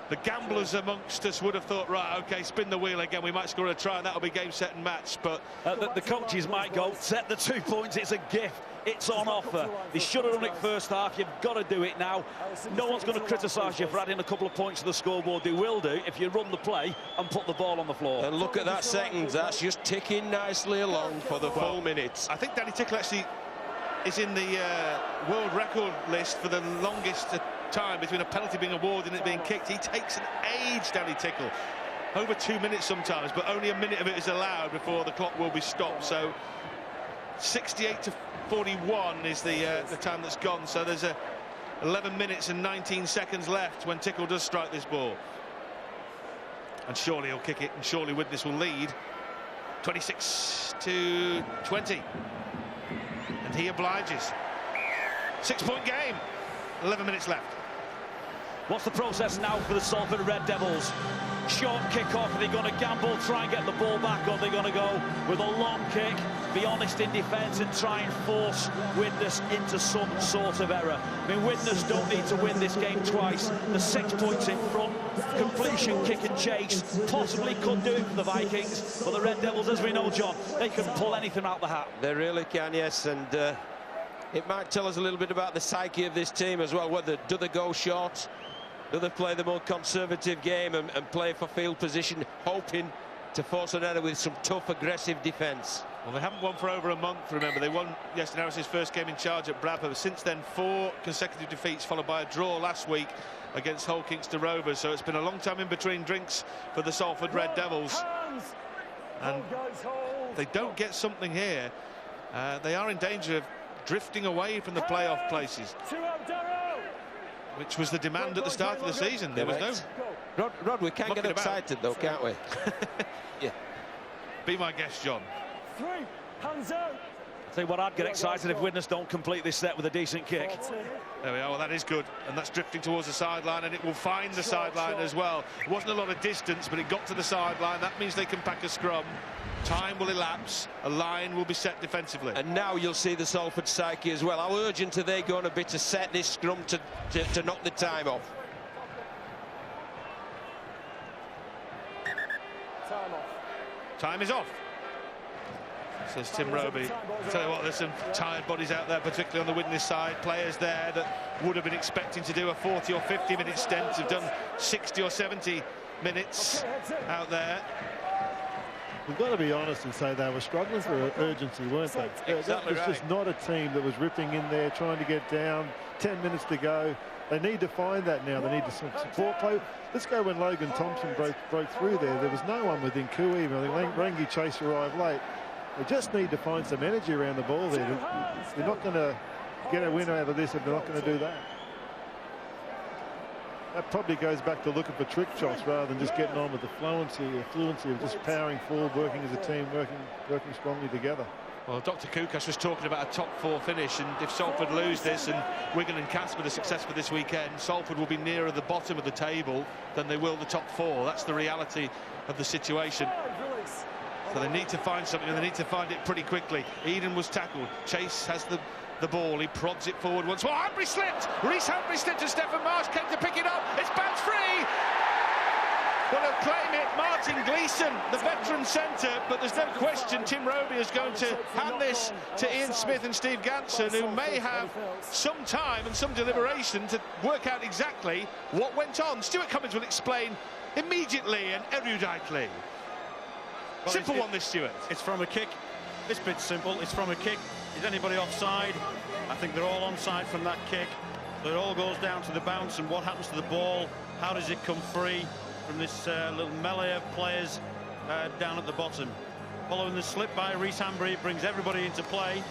The gamblers amongst us would have thought, right, OK, spin the wheel again, we might score a try and that'll be game, set and match. But the coaches might go, set the 2 points, it's a gift, it's on offer. They should have done it first half, you've got to do it now. No one's going to criticise you for adding a couple of points to the scoreboard. They will do if you run the play and put the ball on the floor. And look at that seconds, that's just ticking nicely along for the full minutes. I think Danny Tickle actually is in the world record list for the longest time between a penalty being awarded and it being kicked. He takes an age, Danny Tickle. Over 2 minutes sometimes, but only a minute of it is allowed before the clock will be stopped. So 68 to 41 is the time that's gone. So there's 11 minutes and 19 seconds left when Tickle does strike this ball. And surely he'll kick it, and surely Widnes will lead 26 to 20. And he obliges. 6-point game. 11 minutes left. What's the process now for the Salford Red Devils? Short kick-off. Are they going to gamble, try and get the ball back, or are they going to go with a long kick, be honest in defence and try and force Widnes into some sort of error? I mean, Widnes don't need to win this game twice. The 6 points in front, completion, kick and chase, possibly could do it for the Vikings. But the Red Devils, as we know, John, they can pull anything out the hat. They really can, yes, and it might tell us a little bit about the psyche of this team as well. Whether do they go short? Do they play the more conservative game and play for field position, hoping to force an error with some tough, aggressive defence? Well, they haven't won for over a month, remember. They won yesterday, Harris's first game in charge at Bradford. Since then, 4 consecutive defeats, followed by a draw last week against Hull Kingston Rovers. So it's been a long time in between drinks for the Salford Red Devils. And if they don't get something here, they are in danger of drifting away from the playoff places, which was the demand at the start of the season. There was no... Rod, we can get excited though, can't we? Yeah. Be my guest, John. 3, hands out. I'll tell you what, I'd get excited if Widnes don't complete this set with a decent kick. There we are, well, that is good. And that's drifting towards the sideline, and it will find the sideline as well. It wasn't a lot of distance, but it got to the sideline. That means they can pack a scrum. Time will elapse, a line will be set defensively. And now you'll see the Salford psyche as well. How urgent are they going to be to set this scrum to knock the time off? Time off. Time is off, says Tim Roby. Tell you what, there's some tired bodies out there, particularly on the Widnes side. Players there that would have been expecting to do a 40 or 50 minute stint have done 60 or 70 minutes out there. We've got to be honest and say they were struggling for urgency, weren't they? Exactly that was just not a team that was ripping in there, trying to get down. 10 minutes to go. They need to find that now. They need to support play. Let's go when Logan Thompson broke through there. There was no one within Coo even. I think Rangi Chase arrived late. They just need to find some energy around the ball there. They're not going to get a win out of this if they're not going to do that. That probably goes back to looking for trick shots rather than just getting on with the fluency of just powering forward, working as a team, working strongly together. Well, Dr. Kukas was talking about a top 4 finish, and if Salford lose this and Wigan and Casper are successful this weekend, Salford will be nearer the bottom of the table than they will the top 4. That's the reality of the situation. So they need to find something, and they need to find it pretty quickly. Eden was tackled. Chase has the the ball. He prods it forward once more. Hanbury slipped. Reece Hanbury slipped and Stephen Marsh came to pick it up. It's bounced free. Well, they'll claim it. Martin Gleeson, the veteran centre, but there's no question Tim Roby is going to hand this to Ian Smith and Steve Ganson, who may have some time and some deliberation to work out exactly what went on. Stuart Cummins will explain immediately and eruditely. Well, simple one, this, Stuart. It's from a kick. This bit's simple. It's from a kick. Is anybody offside? I think they're all onside from that kick. So it all goes down to the bounce and what happens to the ball. How does it come free from this little melee of players down at the bottom? Following the slip by Reece Hanbury, brings everybody into play.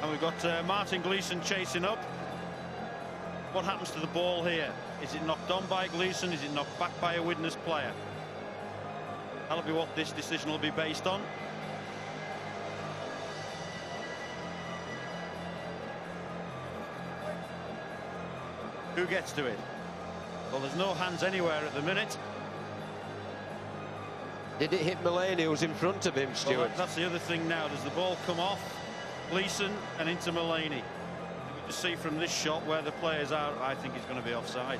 And we've got Martin Gleeson chasing up. What happens to the ball here? Is it knocked on by Gleeson? Is it knocked back by a Widnes player? That'll be what this decision will be based on. Who gets to it? Well, there's no hands anywhere at the minute. Did it hit Mullany, who was in front of him, Stuart? Well, that's the other thing now. Does the ball come off Gleeson and into Mullany? You can just see from this shot where the players are. I think he's going to be offside.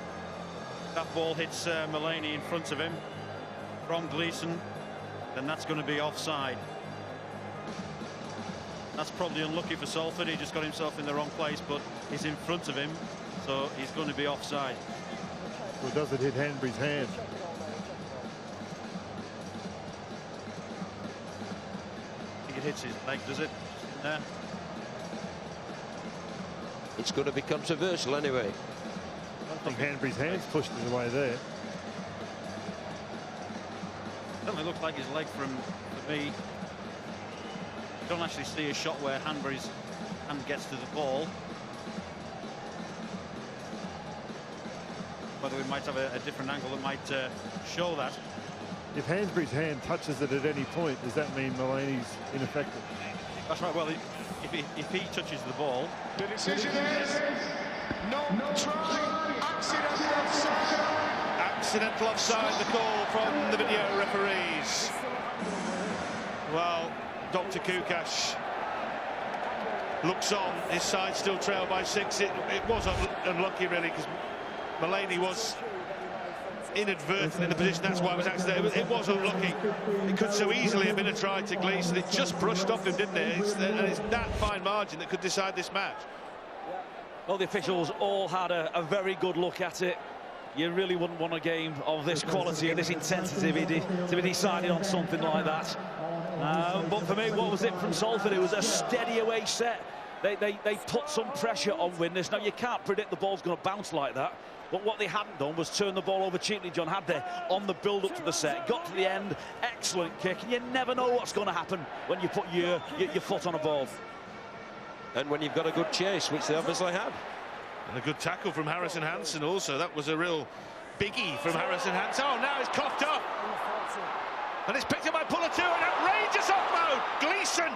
That ball hits Mullany in front of him from Gleeson, then that's going to be offside. That's probably unlucky for Salford. He just got himself in the wrong place, but he's in front of him, so he's going to be offside. Well, does it hit Hanbury's hand? I think it hits his leg, does it? There. It's going to be controversial anyway. I think Hanbury's hands pushed it away there. Certainly looks like his leg for me. You don't actually see a shot where Hanbury's hand gets to the ball. Whether we might have a different angle that might show that. If Hanbury's hand touches it at any point, does that mean Mullany's ineffective? That's right. Well, if he touches the ball. The decision is no try, accidental offside. Accidental offside, the call from the video referees. Well, Dr. Kukash looks on. His side still trailed by 6. It was unlucky, really, because Mullany was inadvertent in the position. That's why it was accidental. It was unlucky. It could so easily have been a try to Gleeson. It just brushed off him, didn't it? And it's that fine margin that could decide this match. Well, the officials all had a very good look at it. You really wouldn't want a game of this quality and this intensity to be decided on something like that. But for me, what was it from Salford? It was a steady away set. They put some pressure on Widnes. Now, you can't predict the ball's going to bounce like that. But what they hadn't done was turn the ball over cheaply, John, had they, on the build-up to the set. Got to the end, excellent kick. And you never know what's going to happen when you put your foot on a ball. And when you've got a good chase, which they obviously had. And a good tackle from Harrison Hansen also. That was a real biggie from Harrison Hansen. Oh, now it's coughed up. And it's picked up by Puller too. An outrageous offload. Gleeson.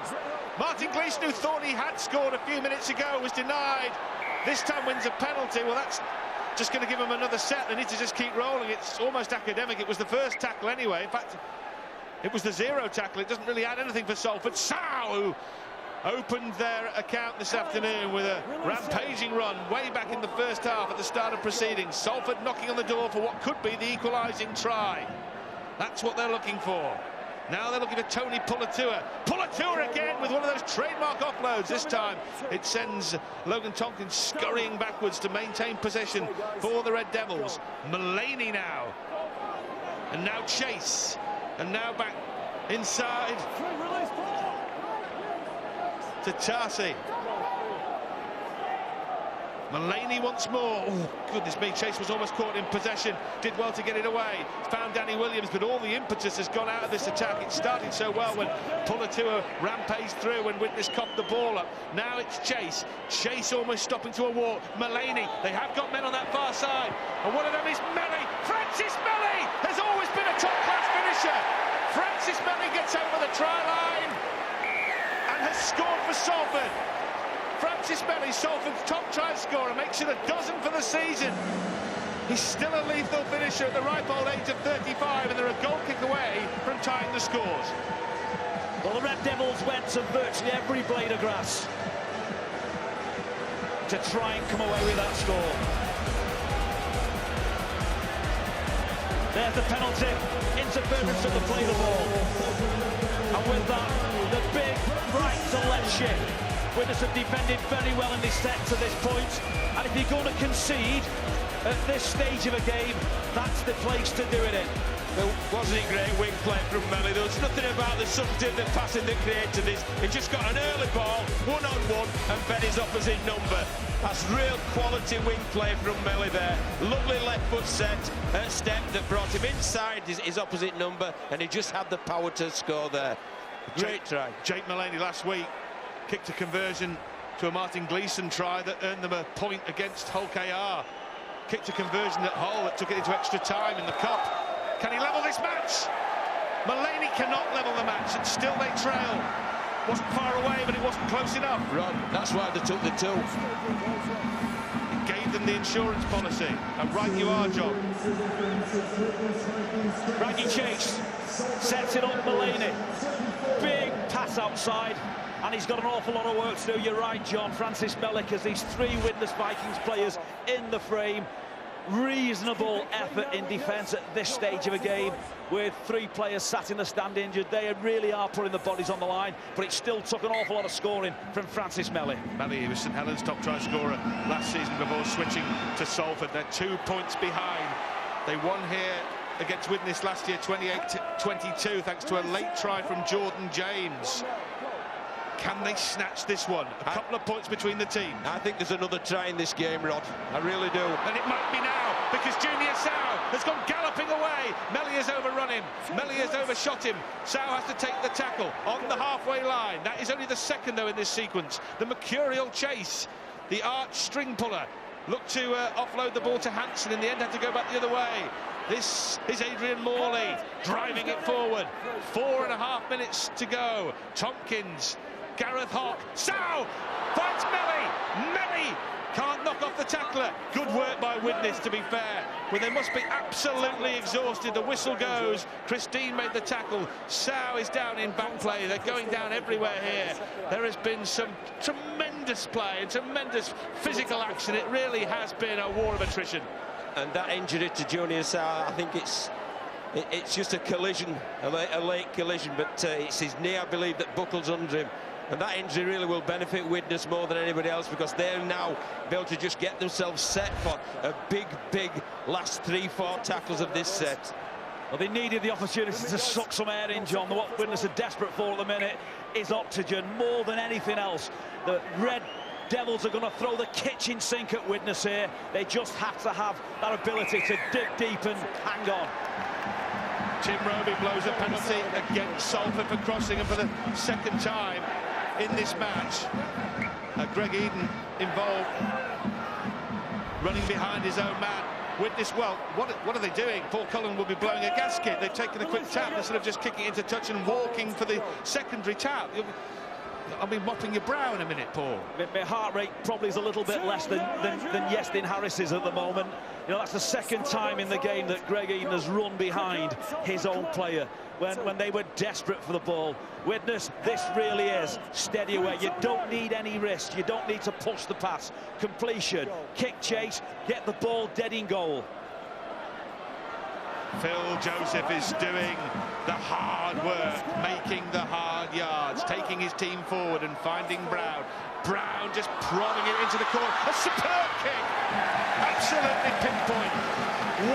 Martin Gleeson, who thought he had scored a few minutes ago, was denied. This time wins a penalty. Well, that's just going to give them another set. They need to just keep rolling. It's almost academic. It was the first tackle anyway. In fact, it was the 0 tackle. It doesn't really add anything for Salford. Sow, who opened their account this afternoon with a rampaging run way back in the first half at the start of proceedings. Salford knocking on the door for what could be the equalising try. That's what they're looking for. Now they're looking for Tony Pullatua. Pullatua again with one of those trademark offloads. This time it sends Logan Tompkins scurrying backwards to maintain possession for the Red Devils. Mullany now. And now Chase. And now back inside to Tarsi. Mullany once more. Oh, goodness me, Chase was almost caught in possession. Did well to get it away. Found Danny Williams, but all the impetus has gone out of this attack. It started so well when Pullatua rampaged through and Widnes copped the ball up. Now it's Chase. Chase almost stopping to a walk. Mullany, they have got men on that far side. And one of them is Melly. Francis Melly has always been a top-class finisher. Francis Melly gets over the try line and has scored for Salford. Francis Melly, Salford's top try scorer, makes it a dozen for the season. He's still a lethal finisher at the ripe old age of 35, and they're a goal kick away from tying the scores. Well, the Red Devils went to virtually every blade of grass. to try and come away with that score. There's the penalty, interference of the play of the ball. And with that, the big right to left shift. Widnes have defended very well in this set to this point. And if you're going to concede at this stage of a game, that's the place to do it in. Well, wasn't it great wing play from Melly? There was nothing about the subtlety of the passing that created this. He just got an early ball, one-on-one, and fed his opposite number. That's real quality wing play from Melly there. Lovely left foot step that brought him inside his opposite number, and he just had the power to score there. Great try. Jake Mullaney last week kicked a conversion to a Martin Gleeson try that earned them a point against Hull KR. Kicked a conversion at Hull that took it into extra time in the cup. Can he level this match? Mullaney cannot level the match, and still they trail. Wasn't far away, but it wasn't close enough. Rod, that's why they took the two. It gave them the insurance policy, and right you are, John. Raggy chase, sets it up Mullaney. Big pass outside, and he's got an awful lot of work to do. You're right, John. Francis Mellick has these three Widnes Vikings players in the frame. Reasonable effort in defence at this stage of a game with three players sat in the stand injured. They really are putting the bodies on the line, but it still took an awful lot of scoring from Francis Melly. Melly, he was St Helens' top try scorer last season before switching to Salford. They're 2 points behind. They won here against Widnes last year 28-22 thanks to a late try from Jordan James. Can they snatch this one? A couple of points between the teams. I think there's another try in this game, Rod. I really do. And it might be now, because Junior Sow has gone galloping away. Melly has overrun him. Melly has overshot him. Sow has to take the tackle on the halfway line. That is only the second, though, in this sequence. The mercurial chase. The arch string puller looked to offload the ball to Hansen. In the end, had to go back the other way. This is Adrian Morley driving it forward. 4.5 minutes to go. Tompkins, Gareth Hock, Sow finds Melly. Melly can't knock off the tackler. Good work by Widnes, to be fair. Well, they must be absolutely exhausted. The whistle goes. Christine made the tackle. Sow is down in back play. They're going down everywhere here. There has been some tremendous play and tremendous physical action. It really has been a war of attrition. And that injury to Junior Sow, I think it's just a collision, a late collision, but it's his knee, I believe, that buckles under him. And that injury really will benefit Widnes more than anybody else, because they'll now be able to just get themselves set for a big last 3-4 tackles of this set. Well, they needed the opportunity to suck some air in, John. What Widnes are desperate for at the minute is oxygen more than anything else. The Red Devils are going to throw the kitchen sink at Widnes here. They just have to have that ability to dig deep and hang on. Tim Roby blows a penalty against Salford for crossing, and for the second time in this match, Greg Eden involved, running behind his own man. Widnes, well, what are they doing? Paul Cullen will be blowing a gasket. They've taken a quick tap instead of just kicking into touch and walking for the secondary tap. I'll be mopping your brow in a minute, Paul. My heart rate probably is a little bit less than Iestyn Harris's at the moment. You know, that's the second time in the game that Greg Eden has run behind his own player when they were desperate for the ball. Widnes, this really is steady away. You don't need any risk. You don't need to push the pass. Completion, kick chase, get the ball dead in goal. Phil Joseph is doing the hard work, making the hard yards, taking his team forward and finding Brown. Brown just prodding it into the corner. A superb kick! Absolutely pinpoint.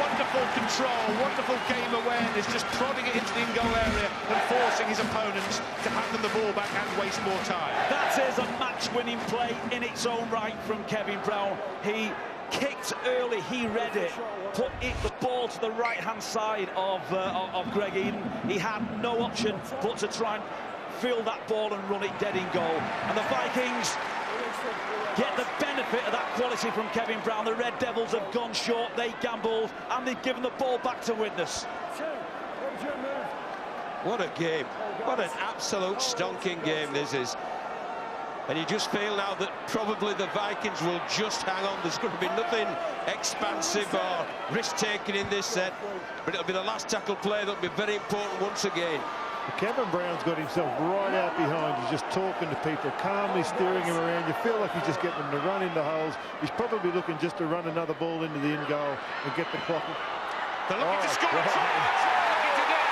Wonderful control, wonderful game awareness, just prodding it into the in-goal area and forcing his opponents to hand them the ball back and waste more time. That is a match-winning play in its own right from Kevin Brown. He kicked early, he read it, put the ball to the right-hand side of Greg Eden. He had no option but to try and field that ball and run it dead in goal. And the Vikings get the benefit of that quality from Kevin Brown. The Red Devils have gone short, they gambled, and they've given the ball back to Widnes. What a game. What an absolute stonking game this is. And you just feel now that probably the Vikings will just hang on. There's going to be nothing expansive or risk-taking in this set. But it'll be the last tackle play that'll be very important once again. Kevin Brown's got himself right out behind. He's just talking to people, calmly steering him around. You feel like he's just getting them to run into holes. He's probably looking just to run another ball into the in goal and get the clock. They're looking to score. That's what they're looking to do,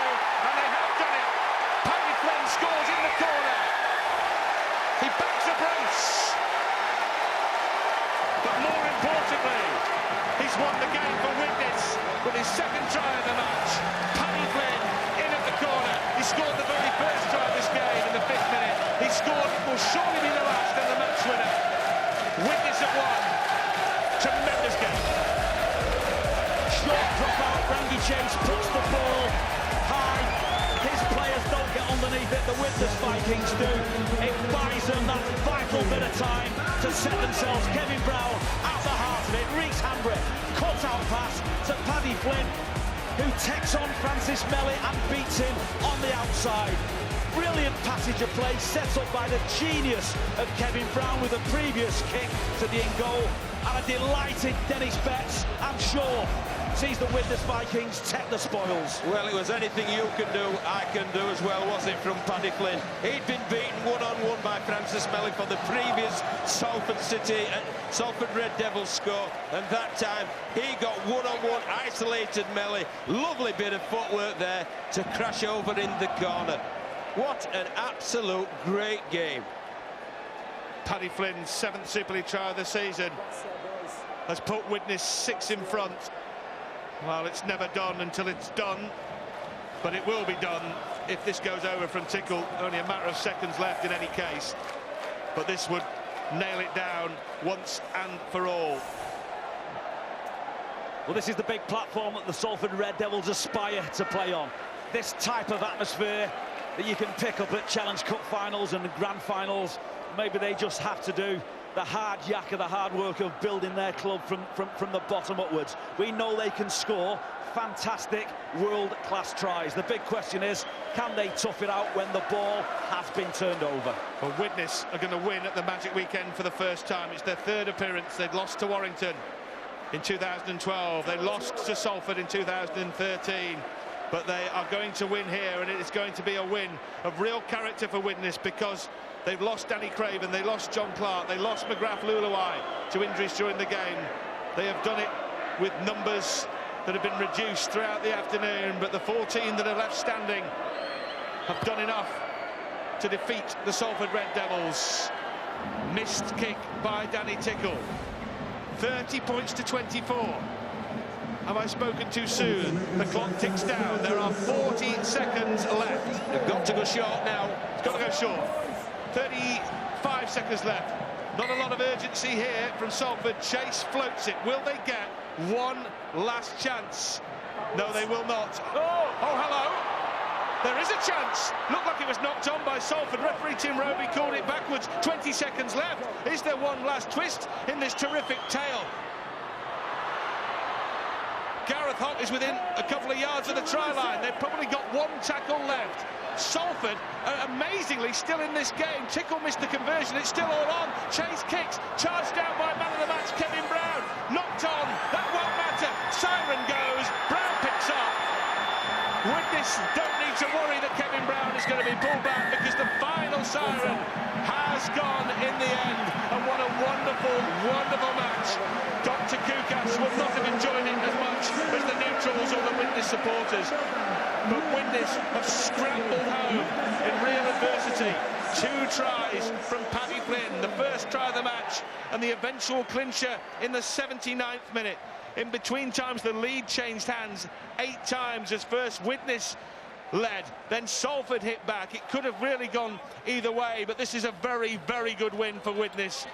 and they have done it. Paddy Flynn scores in the corner. He backs a brace. But more importantly, he's won the game for Widnes with his second try of the match. Paddy Flynn in at the corner. He scored the very first try of this game in the 5th minute. He scored what will surely be the last and the match winner. Widnes at 1. Tremendous game. Short drop out, Rangi Chase puts the ball high. His players don't get underneath it, the Widnes Vikings do. It buys them that vital bit of time to set themselves. Kevin Brown at the heart of it. Reece Hambrick, cut out pass to Paddy Flynn, who takes on Francis Melly and beats him on the outside. Brilliant passage of play set up by the genius of Kevin Brown with a previous kick to the in goal. And a delighted Dennis Betts, I'm sure, sees the Widnes Vikings take the spoils. Well, it was anything you can do, I can do as well, was it, from Paddy Flynn? He'd been beaten one-on-one by Francis Melly for the previous Salford City and Salford Red Devils score, and that time he got one-on-one, isolated Melly. Lovely bit of footwork there to crash over in the corner. What an absolute great game. Paddy Flynn's 7th Super League try of the season has put Widnes 6 in front. Well, it's never done until it's done, but it will be done if this goes over from Tickle. Only a matter of seconds left in any case, but this would nail it down once and for all. Well, this is the big platform that the Salford Red Devils aspire to play on. This type of atmosphere that you can pick up at Challenge Cup finals and grand finals. Maybe they just have to do the hard yak of the hard work of building their club from the bottom upwards. We know they can score fantastic world-class tries. The big question is, can they tough it out when the ball has been turned over? Well, Widnes are going to win at the Magic Weekend for the first time. It's their 3rd appearance. They'd lost to Warrington in 2012. They lost to Salford in 2013. But they are going to win here, and it is going to be a win of real character for Widnes, because they've lost Danny Craven, they lost John Clark, they lost McGrath Luluai to injuries during the game. They have done it with numbers that have been reduced throughout the afternoon, but the 14 that are left standing have done enough to defeat the Salford Red Devils. Missed kick by Danny Tickle. 30 points to 24. Have I spoken too soon? The clock ticks down. There are 40 seconds left. They've got to go short now. It's got to go short. 35 seconds left. Not a lot of urgency here from Salford. Chase floats it. Will they get one last chance? No, they will not. Oh, hello. There is a chance. Looked like it was knocked on by Salford. Referee Tim Roby called it backwards. 20 seconds left. Is there one last twist in this terrific tale? Gareth Hock is within a couple of yards of the try line. They've probably got one tackle left. Salford are amazingly still in this game. Tickle missed the conversion. It's still all on. Chase kicks. Charged down by man of the match, Kevin Brown. Knocked on. That won't matter. Siren goes. Brown picks up. Widnes don't need to worry that Kevin Brown is going to be pulled back, because the final siren has gone in the end. And what a wonderful, wonderful match. Dr. Kukas will not have enjoyed it as much as the neutrals or the Widnes supporters. But Widnes have scrambled home in real adversity. 2 tries from Paddy Flynn, the first try of the match, and the eventual clincher in the 79th minute. In between times, the lead changed hands 8 times as first Widnes led, then Salford hit back. It could have really gone either way, but this is a very, very good win for Widnes.